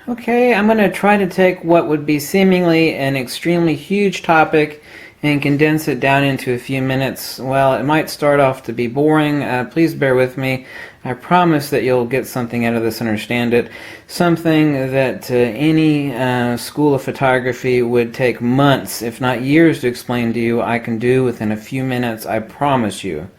Okay, I'm going to try to take what would be seemingly an extremely huge topic and condense it down into a few minutes. Well, it might start off to be boring. Please bear with me. I promise that you'll get something out of this and understand it. Something that any school of photography would take months, if not years, to explain to you, I can do within a few minutes, I promise you.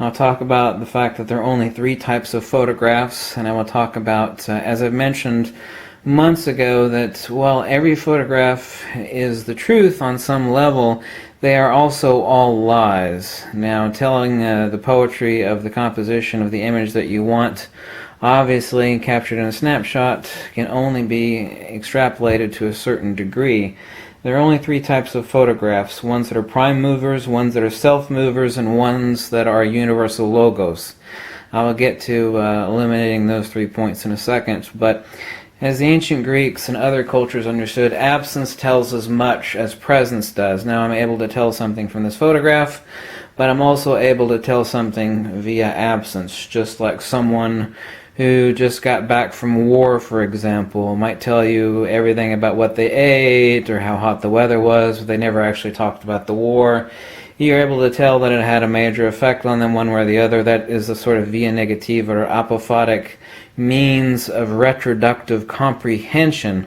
I'll talk about the fact that there are only 3 types of photographs, and I will talk about, as I've mentioned months ago, that while every photograph is the truth on some level, they are also all lies. Now, telling the poetry of the composition of the image that you want, obviously captured in a snapshot, can only be extrapolated to a certain degree. There are only 3 types of photographs: ones that are prime movers, ones that are self-movers, and ones that are universal logos. I will get to eliminating those 3 points in a second, but as the ancient Greeks and other cultures understood, absence tells as much as presence does. Now I'm able to tell something from this photograph, but I'm also able to tell something via absence, just like someone who just got back from war, for example, might tell you everything about what they ate or how hot the weather was, but they never actually talked about the war. You're able to tell that it had a major effect on them one way or the other. That is a sort of via negativa or apophatic means of retroductive comprehension,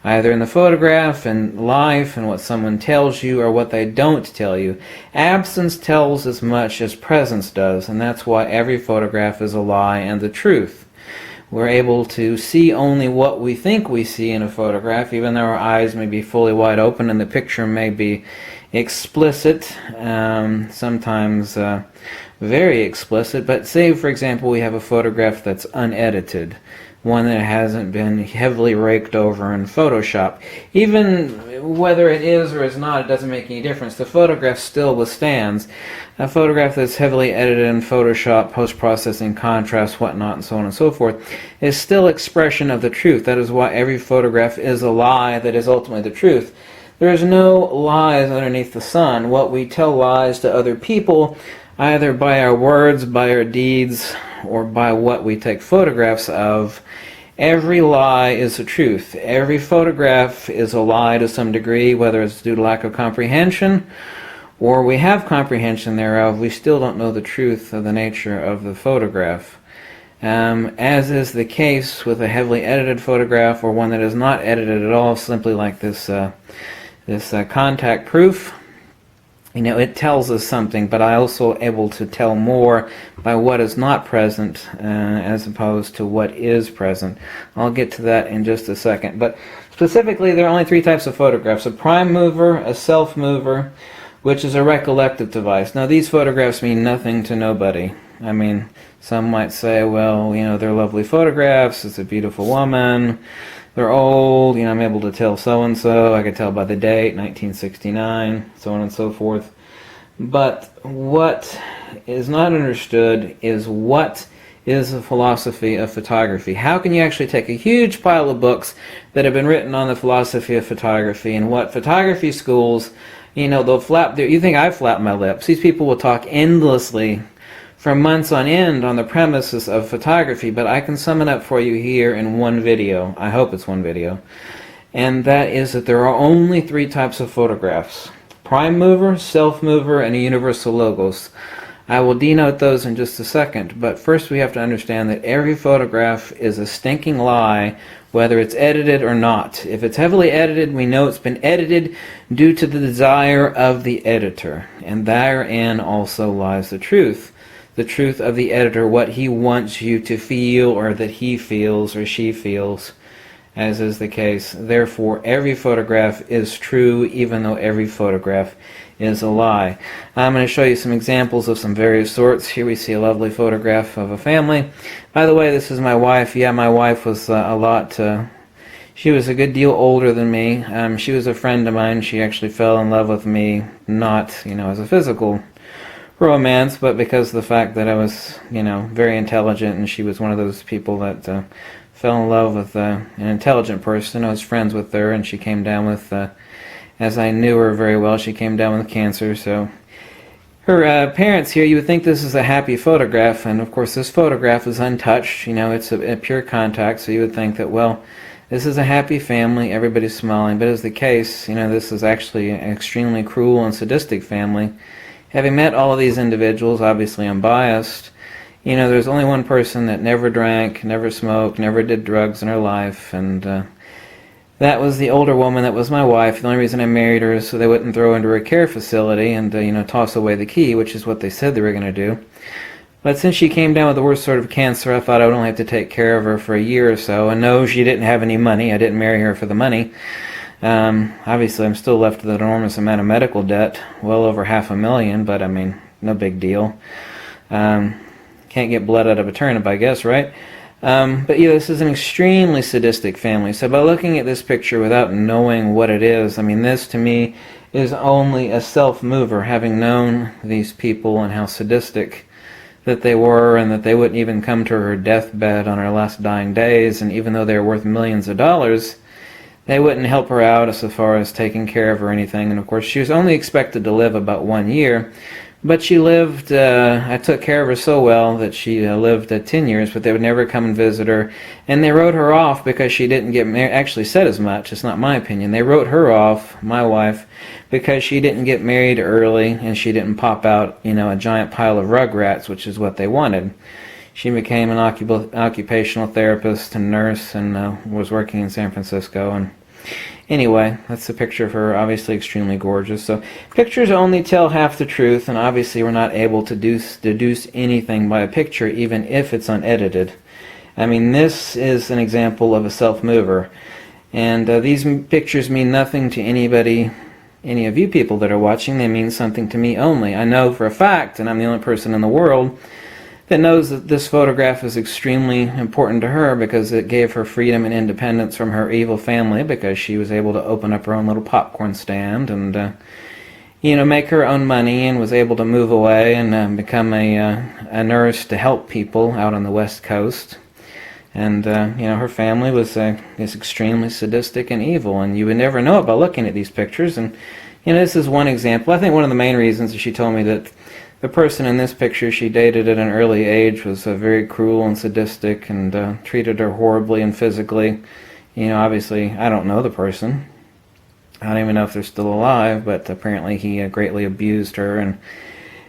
either in the photograph and life and what someone tells you or what they don't tell you. Absence tells as much as presence does, and that's why every photograph is a lie and the truth. We're able to see only what we think we see in a photograph, even though our eyes may be fully wide open and the picture may be explicit, sometimes very explicit. But say, for example, we have a photograph that's unedited, one that hasn't been heavily raked over in Photoshop. Even whether it is or is not, it doesn't make any difference. The photograph still withstands. A photograph that's heavily edited in Photoshop, post-processing, contrast, whatnot, and so on and so forth, is still expression of the truth. That is why every photograph is a lie that is ultimately the truth. There is no lies underneath the sun. What we tell lies to other people, either by our words, by our deeds, or by what we take photographs of, every lie is the truth. Every photograph is a lie to some degree, whether it's due to lack of comprehension or we have comprehension thereof. We still don't know the truth of the nature of the photograph. As is the case with a heavily edited photograph or one that is not edited at all, simply like this contact proof. It tells us something, but I also able to tell more by what is not present as opposed to what is present. I'll get to that in just a second. But specifically, there are only 3 types of photographs: a prime mover, a self mover, which is a recollective device. Now, these photographs mean nothing to nobody. I mean, some might say, well, they're lovely photographs, it's a beautiful woman, they're old, I'm able to tell so-and-so, I could tell by the date, 1969, so on and so forth. But what is not understood is what is the philosophy of photography. How can you actually take a huge pile of books that have been written on the philosophy of photography and what photography schools, they'll flap their, you think I flap my lips. These people will talk endlessly for months on end on the premises of photography, but I can sum it up for you here in one video. I hope it's one video. And that is that there are only 3 types of photographs: prime mover, self mover, and a universal logos. I will denote those in just a second, but first we have to understand that every photograph is a stinking lie, whether it's edited or not. If it's heavily edited, we know it's been edited due to the desire of the editor, and therein also lies the truth. The truth of the editor, what he wants you to feel, or that he feels or she feels, as is the case. Therefore, every photograph is true, even though every photograph is a lie. I'm going to show you some examples of some various sorts. Here we see a lovely photograph of a family. By the way, this is my wife. Yeah, my wife was she was a good deal older than me. She was a friend of mine. She actually fell in love with me, not, as a physical romance, but because of the fact that I was, very intelligent, and she was one of those people that fell in love with an intelligent person. I was friends with her, and she came down with, as I knew her very well, she came down with cancer. So her parents here, you would think this is a happy photograph, and of course this photograph is untouched. It's a pure contact, so you would think that, well, This is a happy family, everybody's smiling, but as the case, this is actually an extremely cruel and sadistic family. Having met all of these individuals, obviously I'm biased, there's only one person that never drank, never smoked, never did drugs in her life, and that was the older woman that was my wife. The only reason I married her is so they wouldn't throw her into a care facility and, toss away the key, which is what they said they were going to do. But since she came down with the worst sort of cancer, I thought I would only have to take care of her for a year or so. And no, she didn't have any money. I didn't marry her for the money. Obviously, I'm still left with an enormous amount of medical debt, well over $500,000, but I mean, no big deal. Can't get blood out of a turnip, I guess, right? But yeah, this is an extremely sadistic family. So by looking at this picture without knowing what it is, I mean, this to me is only a self-mover, having known these people and how sadistic that they were, and that they wouldn't even come to her deathbed on her last dying days, and even though they were worth millions of dollars, they wouldn't help her out as far as taking care of her or anything. And of course, she was only expected to live about 1 year, but she lived, I took care of her so well that she lived 10 years, but they would never come and visit her, and they wrote her off because she didn't get married. Actually said as much, it's not my opinion. They wrote her off, my wife, because she didn't get married early, and she didn't pop out, a giant pile of rugrats, which is what they wanted. She became an occupational therapist and nurse, and was working in San Francisco, and anyway, that's a picture of her, obviously extremely gorgeous. So pictures only tell half the truth, and obviously we're not able to deduce anything by a picture, even if it's unedited. I mean, this is an example of a self-mover, and these pictures mean nothing to anybody, any of you people that are watching. They mean something to me only. I know for a fact, and I'm the only person in the world that knows that this photograph is extremely important to her because it gave her freedom and independence from her evil family, because she was able to open up her own little popcorn stand and make her own money, and was able to move away and become a nurse to help people out on the West Coast. And her family was is extremely sadistic and evil, and you would never know it by looking at these pictures. And this is one example. I think one of the main reasons that she told me that the person in this picture she dated at an early age was very cruel and sadistic, and treated her horribly and physically. Obviously, I don't know the person. I don't even know if they're still alive, but apparently he greatly abused her and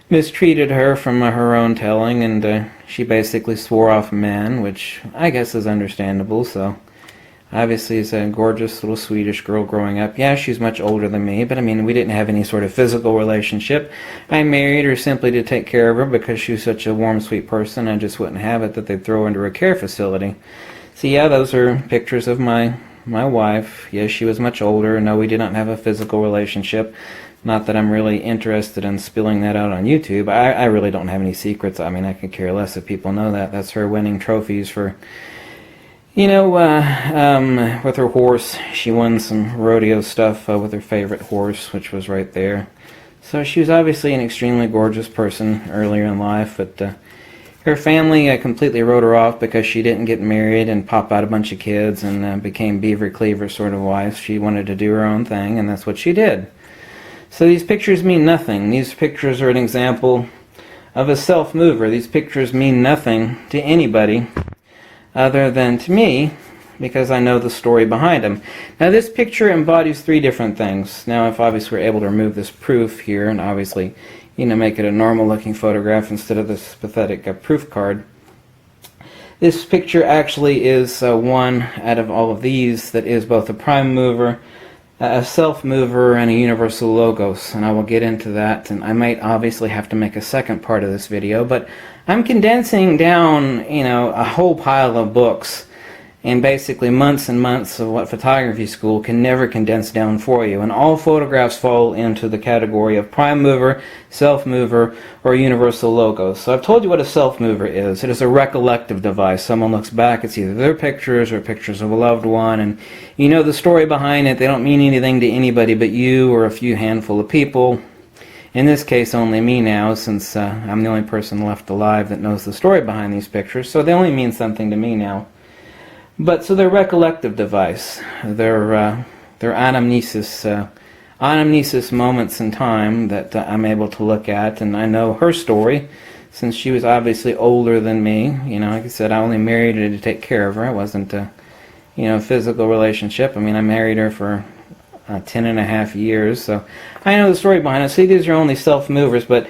mistreated her from her own telling, and she basically swore off men, which I guess is understandable. So obviously is a gorgeous little Swedish girl growing up. Yeah, she's much older than me, but I mean, we didn't have any sort of physical relationship. I married her simply to take care of her because she was such a warm, sweet person. I just wouldn't have it that they'd throw her into a care facility. So yeah, those are pictures of my wife. Yes, she was much older. No, we did not have a physical relationship. Not that I'm really interested in spilling that out on YouTube. I really don't have any secrets. I mean, I could care less if people know that. That's her winning trophies for, with her horse. She won some rodeo stuff with her favorite horse, which was right there. So she was obviously an extremely gorgeous person earlier in life, but her family completely wrote her off because she didn't get married and pop out a bunch of kids and became Beaver Cleaver sort of wife. She wanted to do her own thing, and that's what she did. So these pictures mean nothing. These pictures are an example of a self-mover. These pictures mean nothing to anybody other than to me, because I know the story behind them. Now this picture embodies three different things. Now if obviously we're able to remove this proof here and obviously make it a normal looking photograph instead of this pathetic proof card. This picture actually is one out of all of these that is both a prime mover, a self-mover, and a universal logos, and I will get into that, and I might obviously have to make a second part of this video, but I'm condensing down, a whole pile of books and basically months and months of what photography school can never condense down for you. And all photographs fall into the category of prime mover, self-mover, or universal logos. So I've told you what a self-mover is. It is a recollective device. Someone looks back, it's either their pictures or pictures of a loved one, and you know the story behind it. They don't mean anything to anybody but you or a few handful of people. In this case, only me now, since I'm the only person left alive that knows the story behind these pictures, so they only mean something to me now. But so they're recollective device. They're anamnesis moments in time that I'm able to look at, and I know her story since she was obviously older than me. Like I said, I only married her to take care of her. I wasn't, physical relationship. I mean, I married her for 10.5 years, so I know the story behind it. See, these are only self-movers, but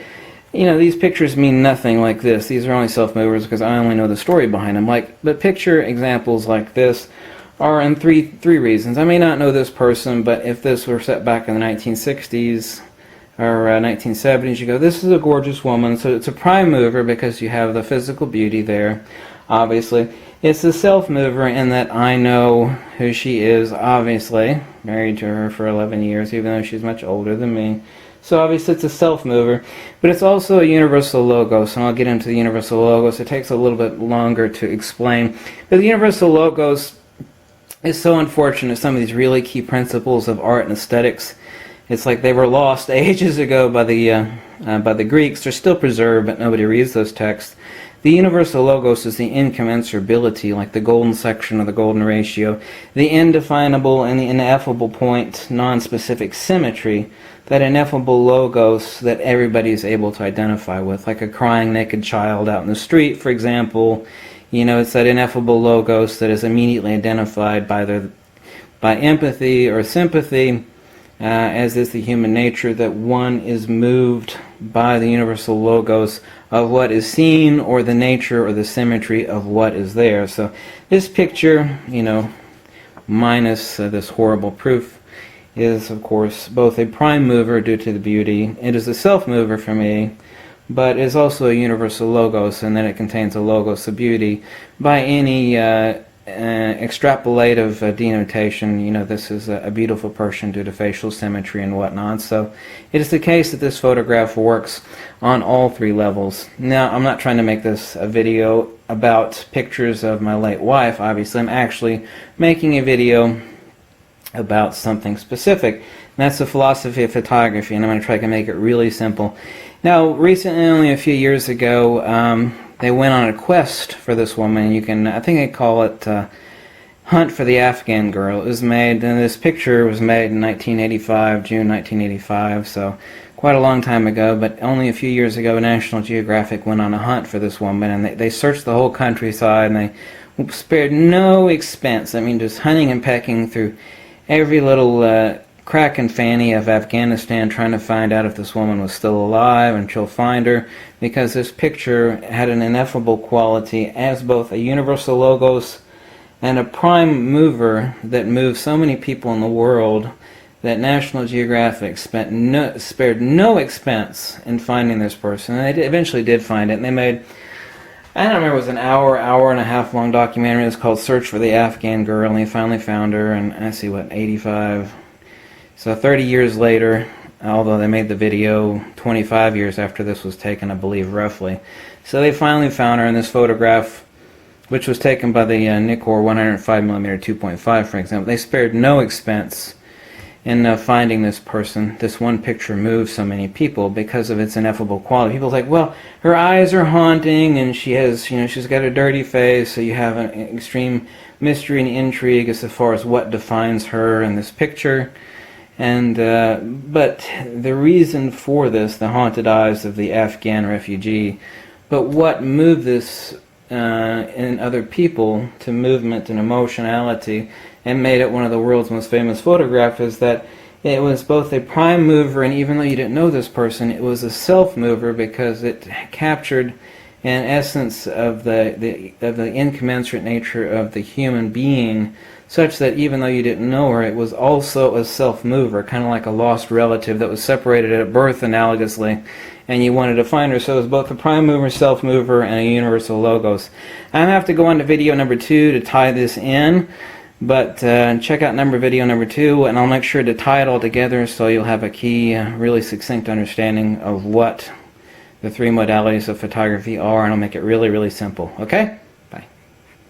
these pictures mean nothing like this. These are only self-movers because I only know the story behind them. But picture examples like this are in three reasons. I may not know this person, but if this were set back in the 1960s or 1970s, you go, this is a gorgeous woman. So it's a prime mover because you have the physical beauty there, obviously. It's a self-mover in that I know who she is, obviously. Married to her for 11 years, even though she's much older than me. So obviously it's a self-mover, but it's also a universal logos, and I'll get into the universal logos. It takes a little bit longer to explain. But the universal logos is so unfortunate. Some of these really key principles of art and aesthetics, it's like they were lost ages ago by the Greeks. They're still preserved, but nobody reads those texts. The universal logos is the incommensurability, like the golden section of the golden ratio, the indefinable and the ineffable point, non-specific symmetry, that ineffable logos that everybody is able to identify with, like a crying naked child out in the street, for example. It's that ineffable logos that is immediately identified by empathy or sympathy, as is the human nature, that one is moved by the universal logos of what is seen, or the nature or the symmetry of what is there. So this picture, minus this horrible proof, is of course both a prime mover due to the beauty. It is a self-mover for me, but is also a universal logos, and then it contains a logos of beauty. By any extrapolative denotation, this is a beautiful person due to facial symmetry and whatnot. So it is the case that this photograph works on all three levels. Now, I'm not trying to make this a video about pictures of my late wife. Obviously, I'm actually making a video about something specific. And that's the philosophy of photography, and I'm going to try to make it really simple. Now, recently, only a few years ago, they went on a quest for this woman. I think they call it Hunt for the Afghan Girl. It was made, and this picture was made in 1985, June 1985, so quite a long time ago, but only a few years ago, National Geographic went on a hunt for this woman, and they searched the whole countryside, and they spared no expense. I mean, just hunting and pecking through every little crack and fanny of Afghanistan, trying to find out if this woman was still alive, and she'll find her, because this picture had an ineffable quality as both a universal logos and a prime mover that moved so many people in the world that National Geographic spared no expense in finding this person. And they eventually did find it, and they made, I don't remember, it was an hour and a half long documentary. It was called Search for the Afghan Girl, and they finally found her, and I see, 85. So 30 years later, although they made the video 25 years after this was taken, I believe, roughly. So they finally found her in this photograph, which was taken by the Nikkor 105mm 2.5, for example. They spared no expense in finding this person. This one picture moved so many people because of its ineffable quality. People are like, well, her eyes are haunting, and she has, she's got a dirty face, so you have an extreme mystery and intrigue as far as what defines her in this picture. And but the reason for this, the haunted eyes of the Afghan refugee, but what moved this in other people to movement and emotionality and made it one of the world's most famous photographs, is that it was both a prime mover, and even though you didn't know this person, it was a self-mover because it captured an essence of the incommensurate nature of the human being, such that even though you didn't know her, it was also a self-mover, kind of like a lost relative that was separated at birth analogously, and you wanted to find her. So it was both a prime mover, self-mover, and a universal logos. I'm going to have to go on to video number 2 to tie this in, but check out video number 2, and I'll make sure to tie it all together so you'll have a key, really succinct understanding of what the three modalities of photography are, and I'll make it really, really simple. Okay?